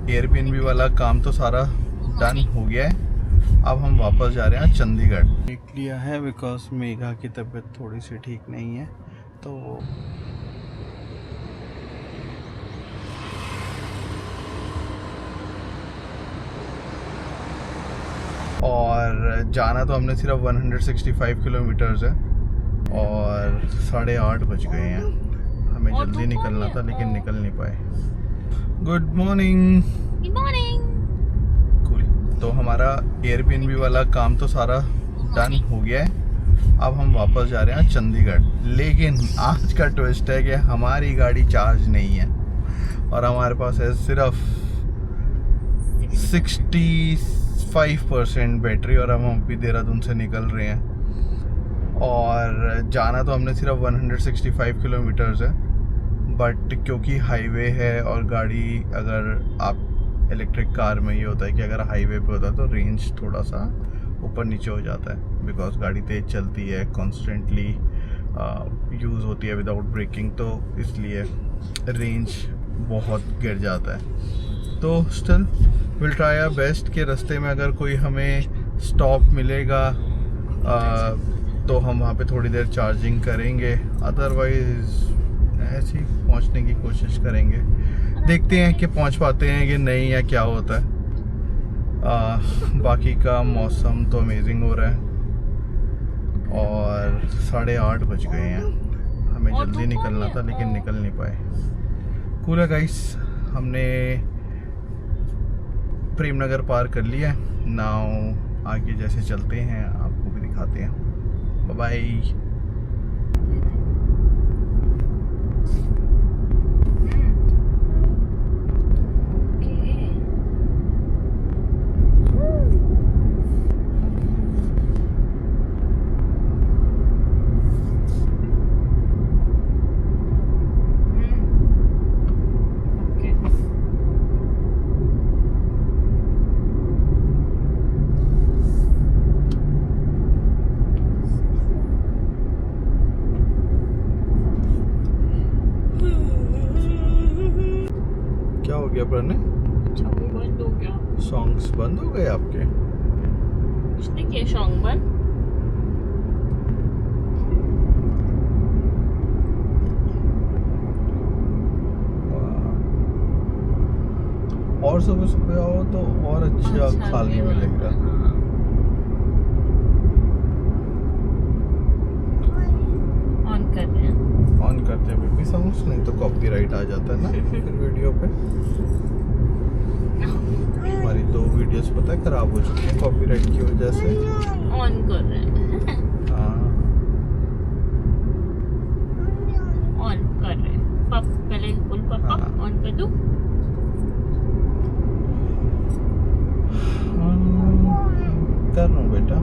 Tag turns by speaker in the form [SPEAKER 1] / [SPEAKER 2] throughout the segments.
[SPEAKER 1] Airbnb वाला काम तो सारा डन हो गया है। अब हम वापस जा रहे हैं चंडीगढ़। देख लिया है बिकॉज मेघा की तबीयत थोड़ी सी ठीक नहीं है तो और जाना तो हमने सिर्फ 165 किलोमीटर्स है और 8:30 बज गए हैं। हमें जल्दी निकलना था लेकिन निकल नहीं पाए। Good morning.
[SPEAKER 2] Good morning.
[SPEAKER 1] Cool. तो हमारा एयरबीएनबी वाला काम तो सारा डन हो गया है। अब हम वापस जा रहे हैं चंडीगढ़। लेकिन आज का ट्विस्ट है कि हमारी गाड़ी चार्ज नहीं है और हमारे पास है सिर्फ 65% बैटरी और हम अभी देहरादून से निकल रहे हैं। और जाना तो हमने सिर्फ 165 किलोमीटर्स है बट क्योंकि हाईवे है और गाड़ी अगर आप इलेक्ट्रिक कार में ये होता है कि अगर हाईवे पे होता है तो रेंज थोड़ा सा ऊपर नीचे हो जाता है बिकॉज गाड़ी तेज़ चलती है, कॉन्स्टेंटली यूज़ होती है विदाउट ब्रेकिंग, तो इसलिए रेंज बहुत गिर जाता है। तो still will try our best कि रास्ते में अगर कोई हमें स्टॉप मिलेगा तो हम वहाँ पे थोड़ी देर चार्जिंग करेंगे, अदरवाइज़ ऐसे ही पहुँचने की कोशिश करेंगे। देखते हैं कि पहुँच पाते हैं कि नहीं या क्या होता है। बाकी का मौसम तो अमेजिंग हो रहा है और 8:30 बज गए हैं। हमें जल्दी निकलना था लेकिन निकल नहीं पाए। कूल है गाइस, हमने प्रेमनगर पार कर लिया। नाउ आगे जैसे चलते हैं आपको भी दिखाते हैं। Bye bye. क्या हो गया प्रणय?
[SPEAKER 2] बंद हो गया।
[SPEAKER 1] सॉन्ग्स बंद हो गए आपके?
[SPEAKER 2] किसने किया सॉन्ग बंद?
[SPEAKER 1] और सुबह सुबह आओ तो और अच्छा खाली मिलेगा।
[SPEAKER 2] ऑन कर रहे हैं।
[SPEAKER 1] ऑन करते हैं बेबी सॉन्ग्स, नहीं तो कॉपीराइट आ जाता है ना फिर वीडियो पे। हमारी 2 वीडियोस पता है खराब हो चुकी है कॉपीराइट की वजह से।
[SPEAKER 2] ऑन कर रहे हैं।
[SPEAKER 1] हाँ
[SPEAKER 2] ऑन कर रहे हैं। पहले बोल पापा ऑन कर दूं।
[SPEAKER 1] कर रहा हूँ बेटा।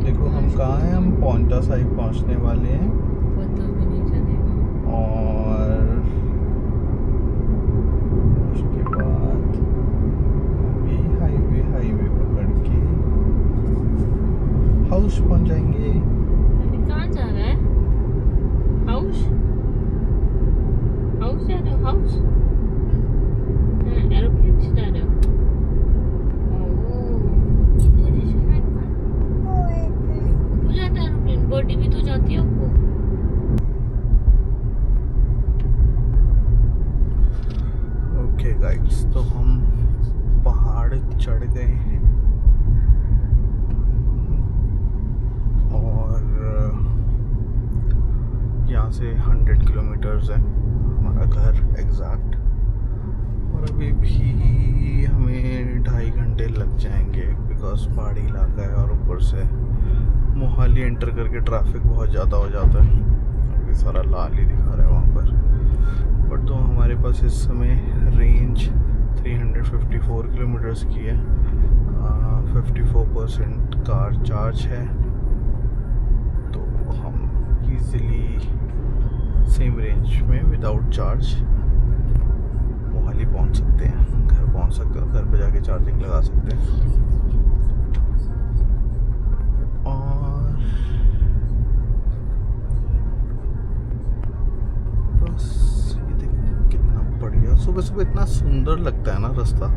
[SPEAKER 1] देखो हम कहाँ हैं, हम पौंटा साहिब पहुँचने वाले हैं
[SPEAKER 2] पता भी नहीं चलेगा।
[SPEAKER 1] और उसके बाद अभी हाईवे पकड़ के हाउस पहुँच जाएंगे।
[SPEAKER 2] अभी कहाँ जा रहा है? हाउस जा रहे हो? हाउस एरोप्लेन से जा रहे हो? बॉडी भी तो जाती है वो।
[SPEAKER 1] ओके गाइड्स, तो हम पहाड़ चढ़ गए हैं और यहाँ से 100 किलोमीटर्स है हमारा घर एग्जैक्ट। और अभी भी हमें 2.5 घंटे लग जाएंगे बिकॉज पहाड़ी इलाका है और ऊपर से मोहाली एंटर करके ट्रैफिक बहुत ज़्यादा हो जाता है। अभी सारा लाल ही दिखा रहा है वहाँ पर। बट तो हमारे पास इस समय रेंज 354 किलोमीटर्स की है। 54% कार चार्ज है तो हम इजीली सेम रेंज में विदाउट चार्ज मोहाली पहुँच सकते हैं, घर पहुँच सकते हैं, घर पे जाके चार्जिंग लगा सकते हैं। बस ये देखो कितना बढ़िया। सो सुबह सुबह इतना सुंदर लगता है ना रास्ता,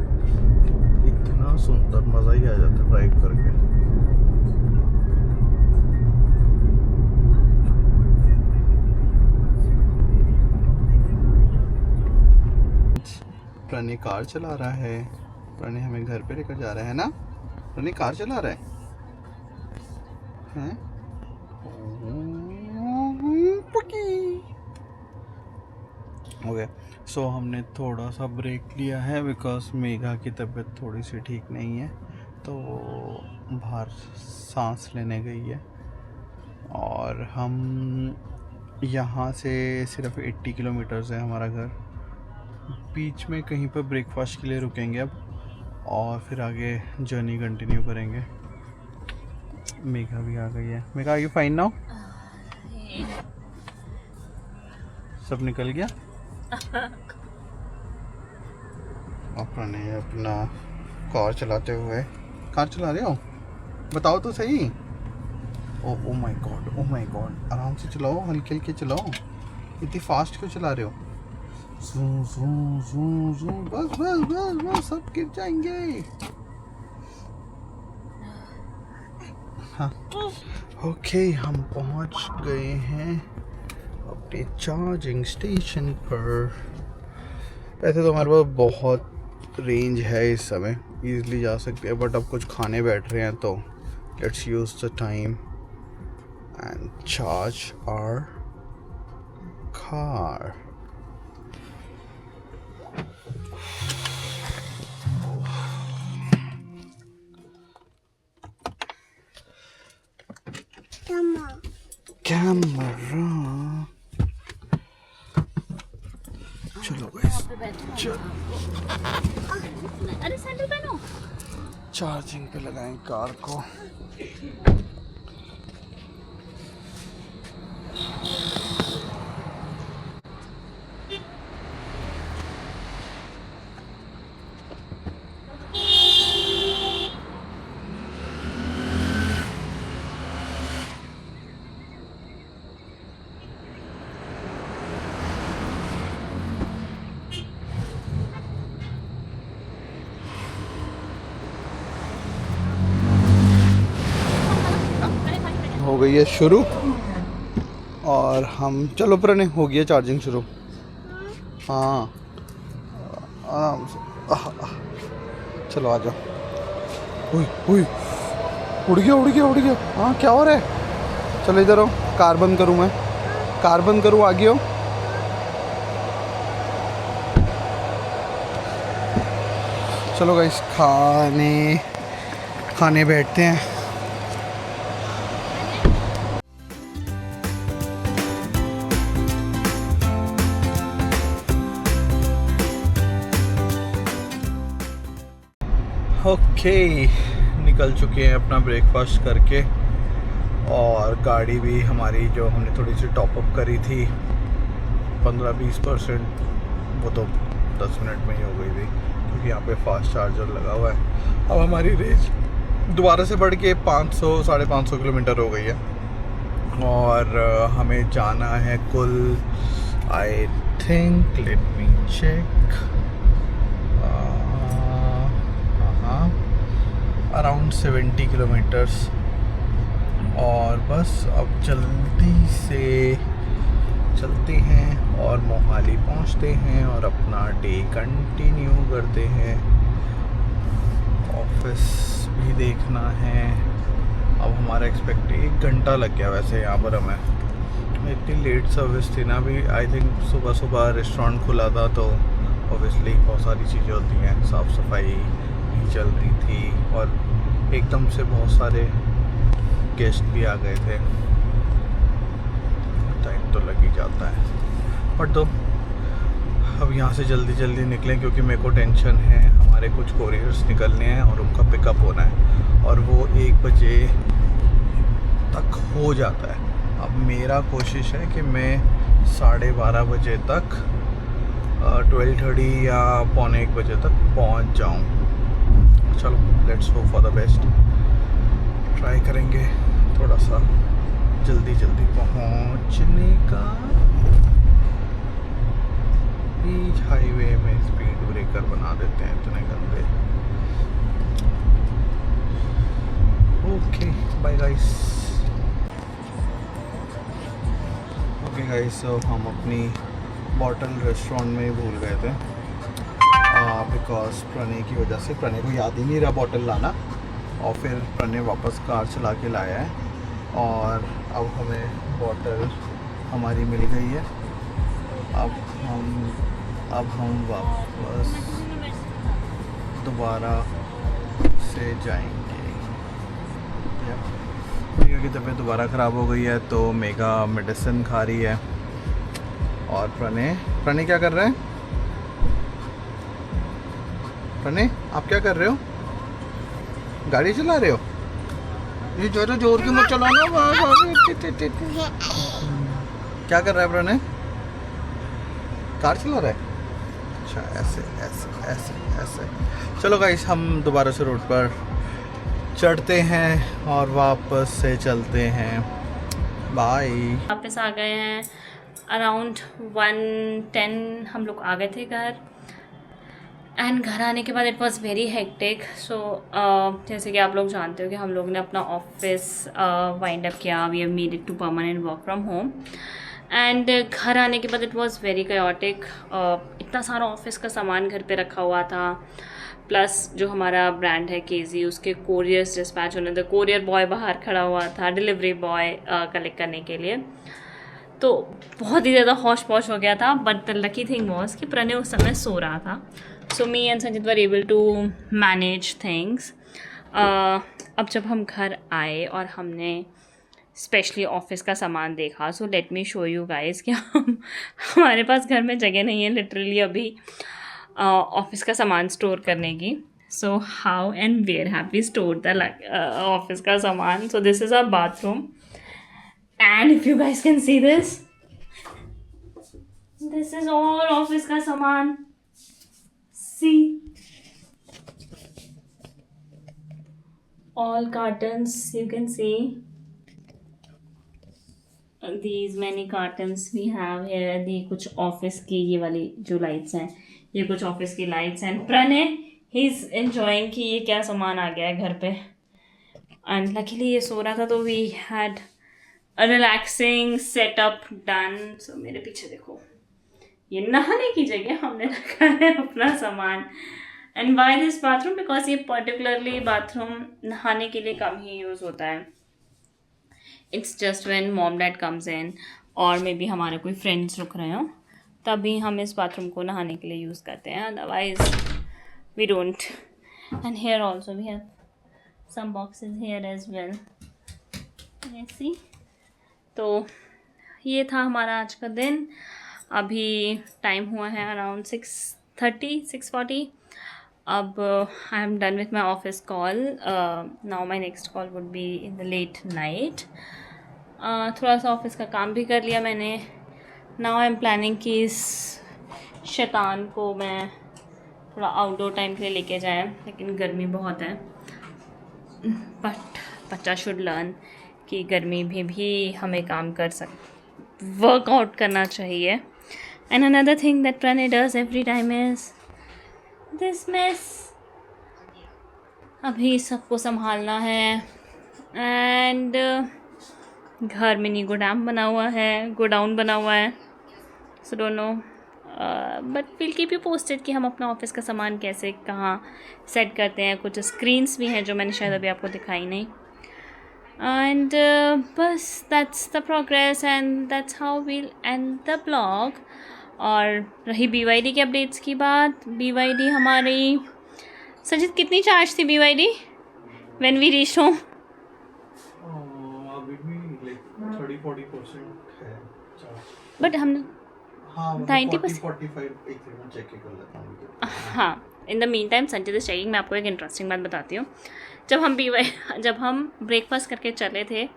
[SPEAKER 1] इतना सुंदर, मज़ा ही आ जाता है ड्राइव करके। प्रणय कार चला रहा है, प्रणय हमें घर पे लेकर जा रहा है ना, प्रणय कार चला रहा है? ओके, सो हमने थोड़ा सा ब्रेक लिया है बिकॉज मेघा की तबीयत थोड़ी सी ठीक नहीं है, तो बाहर सांस लेने गई है। और हम यहाँ से सिर्फ 80 किलोमीटर्स है हमारा घर। बीच में कहीं पर ब्रेकफास्ट के लिए रुकेंगे अब, और फिर आगे जर्नी कंटिन्यू करेंगे। मेघा भी आ गई है। Megha, are you fine now? सब निकल गया? अपने अपना कार चलाते हुए, कार चला रहे हो? बताओ तो सही। Oh my God, oh my God, आराम से चलाओ, हल्के हल्के चलाओ, इतनी फास्ट क्यों चला रहे हो? ज़ूं ज़ूं ज़ूं ज़ूं, बस बस बस बस, सब गिर जाएंगे। हाँ, ओके, हम पहुंच गए हैं अपने चार्जिंग स्टेशन पर। वैसे तो हमारे पास बहुत रेंज है इस समय, इजीली जा सकते हैं, बट अब कुछ खाने बैठ रहे हैं तो let's use the time and charge our car. Camera, चलो गाइस,
[SPEAKER 2] अरे सैंडल पहनो।
[SPEAKER 1] चार्जिंग पे लगाएं कार को। हो गई है शुरू, और हम, चलो प्रणय, हो गया चार्जिंग शुरू। हाँ, आराम से, चलो आ जाओ। उई उई, उड़ गया उड़ गया उड़ गया। हाँ, क्या हो रहा है? चलो इधर आओ, कार बंद करूँ मैं, कार बंद करूँ, आगे हो। चलो गाइस, खाने बैठते हैं। ओके, निकल चुके हैं अपना ब्रेकफास्ट करके, और गाड़ी भी हमारी जो हमने थोड़ी सी टॉपअप करी थी 15-20%, वो तो 10 मिनट में ही हो गई थी, क्योंकि यहाँ पे फास्ट चार्जर लगा हुआ है। अब हमारी रेंज दोबारा से बढ़ के 500-550 किलोमीटर हो गई है, और हमें जाना है कुल, I think, let me check, around 70 kilometres. और बस अब जल्दी से चलते हैं और मोहाली पहुंचते हैं और अपना डे कंटिन्यू करते हैं। ऑफिस भी देखना है। अब हमारा एक्सपेक्ट 1 घंटा लग गया वैसे यहाँ पर हमें, इतनी लेट सर्विस थी ना। अभी आई थिंक सुबह सुबह रेस्टोरेंट खुला था, तो ऑब्वियसली बहुत सारी चीज़ें होती हैं, साफ़ सफाई भी चल रही थी, और एकदम से बहुत सारे गेस्ट भी आ गए थे। टाइम तो लग ही जाता है, बट तो अब यहाँ से जल्दी जल्दी निकलें, क्योंकि मेरे को टेंशन है, हमारे कुछ कोरियर्स निकलने हैं और उनका पिकअप होना है, और वो 1 बजे तक हो जाता है। अब मेरा कोशिश है कि मैं 12:30 बजे तक 12:30 या 12:45 बजे तक पहुँच जाऊँ। चलो, let's hope for the best. Try करेंगे थोड़ा सा जल्दी जल्दी पहुंचने का। बीच हाईवे में स्पीड ब्रेकर बना देते हैं इतने गंदे। Okay bye guys. Okay guys, तो हम अपनी बॉटल रेस्टोरेंट में ही भूल गए थे बिकॉज प्रणय की वजह से। प्रणय को याद ही नहीं रहा बॉटल लाना, और फिर प्रणय वापस कार चला के लाया है और अब हमें बॉटल हमारी मिल गई है। अब हम वापस दोबारा से जाएंगे। मेगा की तबीयत दोबारा ख़राब हो गई है तो मेगा मेडिसिन खा रही है। और प्रणय क्या कर रहे हैं? प्रणय आप क्या कर रहे हो? गाड़ी चला रहे हो? ये ज़्यादा जोर की मत चलाना। क्या कर रहा है प्रणय? कार चला रहा है? अच्छा, ऐसे ऐसे ऐसे ऐसे। चलो गाइस, हम दोबारा से रोड पर चढ़ते हैं और वापस से चलते हैं। बाय।
[SPEAKER 2] वापस आ गए हैं। अराउंड 1:10 हम लोग आ गए थे घर। एंड घर आने के बाद इट वॉज़ वेरी हेक्टिक। सो जैसे कि आप लोग जानते हो कि हम लोग ने अपना ऑफिस वाइंड अप किया। We have made it to permanent work from home. And घर आने के बाद इट वॉज़ वेरी कायोटिक। इतना सारा ऑफिस का सामान घर पे रखा हुआ था, प्लस जो हमारा ब्रांड है केजी, उसके कोरियर्स डिस्पैच होने थे। कोरियर बॉय बाहर खड़ा हुआ था, डिलीवरी बॉय कलेक्ट करने के लिए। तो बहुत ही ज़्यादा हौश पौश हो गया था। But the lucky thing was कि प्रणय उस समय सो रहा था। So me and Sanjit were able to manage things. अब जब हम घर आए और हमने स्पेशली ऑफिस का सामान देखा, so let me show you guys कि हमारे पास घर में जगह नहीं है लिटरली अभी ऑफिस का सामान स्टोर करने की। So how and where have we store the office का सामान? So this is our bathroom and if you guys can see this is all office का सामान। सी all cartons, you can see these many cartons we have here। ये कुछ office की ये वाली जो लाइट्स हैं, ये कुछ ऑफिस की लाइट्स हैं। प्रणय ही इज एंजॉइंग कि ये क्या सामान आ गया है घर पे। एंड लकीली ये सो रहा था तो we had a relaxing setup done. So मेरे पीछे देखो, ये नहाने की जगह हमने रखा है अपना सामान। And why this bathroom? Because ये पर्टिकुलरली बाथरूम नहाने के लिए कम ही यूज़ होता है। It's just when mom dad comes in और मे बी हमारे कोई फ्रेंड्स रुक रहे हो, तभी हम इस बाथरूम को नहाने के लिए यूज़ करते हैं, otherwise we don't. And here also we have some boxes here as well. ऐसी तो ये था हमारा आज का दिन। अभी टाइम हुआ है अराउंड 6:40। अब I am done with my office call. Now my next call would be in the late night. थोड़ा सा ऑफिस का काम भी कर लिया मैंने। नाउ आई एम प्लानिंग कि इस शैतान को मैं थोड़ा आउटडोर टाइम के लिए लेके जाए, लेकिन गर्मी बहुत है। बट बच्चा शुड लर्न कि गर्मी में भी हमें काम कर वर्कआउट करना चाहिए। And another thing that Pranay does every time is this mess. अभी सबको संभालना है। एंड घर मिनी गोडाउन बना हुआ है। So don't know, but will keep you posted कि हम अपना ऑफिस का सामान कैसे कहाँ सेट करते हैं। कुछ स्क्रीन्स भी हैं जो मैंने शायद अभी आपको दिखाई नहीं। एंड बस that's the progress and that's how we'll end the blog. और रही BYD के अपडेट्स की बात, BYD हमारी संजित कितनी चार्ज थी BYD when we reach home?
[SPEAKER 1] अभी भी 30-40% है चार्ज।
[SPEAKER 2] बट हमने 90%
[SPEAKER 1] 45 एक सेकंड चेक कर लेता हूँ।
[SPEAKER 2] हाँ, in the mean time Sanjit is checking. मैं आपको एक इंटरेस्टिंग बात बताती हूँ। जब हम ब्रेकफास्ट करके चले थे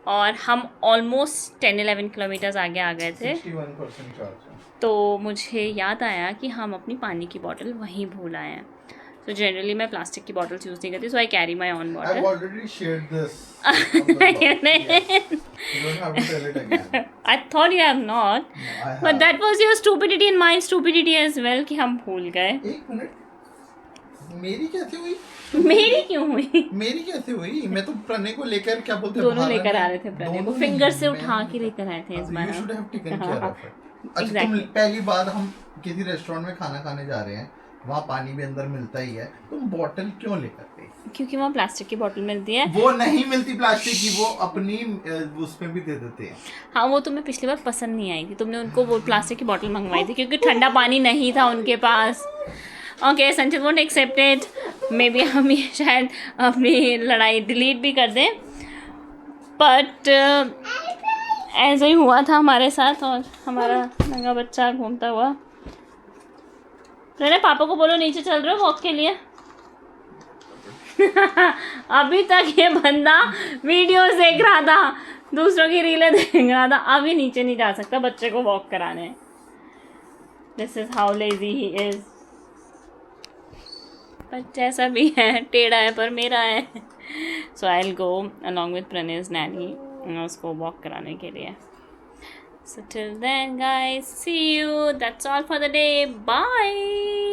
[SPEAKER 2] और हम ऑलमोस्ट 10-11 किलोमीटर्स आगे आ गए थे,
[SPEAKER 1] 61% चार्ज है।
[SPEAKER 2] तो मुझे याद आया कि हम अपनी पानी की बोतल वहीं भूल आए हैं। तो जनरली मैं प्लास्टिक की बॉटल्स यूज़ नहीं करती, so I carry my own bottle.
[SPEAKER 1] I've already shared this. You don't have to tell it again.
[SPEAKER 2] I thought you have not.
[SPEAKER 1] I
[SPEAKER 2] But
[SPEAKER 1] have.
[SPEAKER 2] that was your stupidity and my stupidity as well कि हम भूल गए.
[SPEAKER 1] एक minute, मेरी कैसे हुई?
[SPEAKER 2] मेरी क्यों हुई?
[SPEAKER 1] मेरी कैसे हुई? मैं तो प्रणय को लेकर क्या बोलते हैं,
[SPEAKER 2] दोनों
[SPEAKER 1] भारत
[SPEAKER 2] लेकर
[SPEAKER 1] में-
[SPEAKER 2] आ रहे थे प्रणय को,
[SPEAKER 1] दोनों
[SPEAKER 2] फिंगर
[SPEAKER 1] नहीं,
[SPEAKER 2] से
[SPEAKER 1] मैं
[SPEAKER 2] उठा
[SPEAKER 1] नहीं
[SPEAKER 2] के लेकर आए थे इस बार.
[SPEAKER 1] You should have taken care
[SPEAKER 2] हाँ,
[SPEAKER 1] of it. अच्छा, तुम
[SPEAKER 2] Exactly.
[SPEAKER 1] पहली बार हम किसी रेस्टोरेंट में खाना खाने जा रहे हैं, वहाँ पानी भी अंदर मिलता ही है, तुम बॉटल क्यों लेकर गई?
[SPEAKER 2] क्योंकि वहाँ प्लास्टिक की बोतल मिलती है.
[SPEAKER 1] वो नहीं मिलती प्लास्टिक की, वो अपनी उसमें भी दे देते हैं.
[SPEAKER 2] हाँ, वो तुम्हें पिछली बार पसंद नहीं आई थी, तुमने उनको वो प्लास्टिक की बोतल मंगवाई थी क्योंकि ठंडा पानी नहीं था उनके पास. Okay, Sanchit won't accept it. Maybe हम ये शायद अपनी लड़ाई डिलीट भी कर दें, बट ऐसा ही हुआ था हमारे साथ. और हमारा नंगा बच्चा घूमता हुआ. प्रणय, पापा को बोलो नीचे चल रहे हो वॉक के लिए. अभी तक ये बंदा वीडियोस देख रहा था, दूसरों की रीलें देख रहा था, अभी नीचे नहीं जा सकता बच्चे को वॉक कराने. This is how lazy he is. But जैसा भी है, टेढ़ा है पर मेरा है. So I will go along with Pranay's nanny उसको वॉक कराने के लिए. So till then guys, see you. That's all for the day. Bye.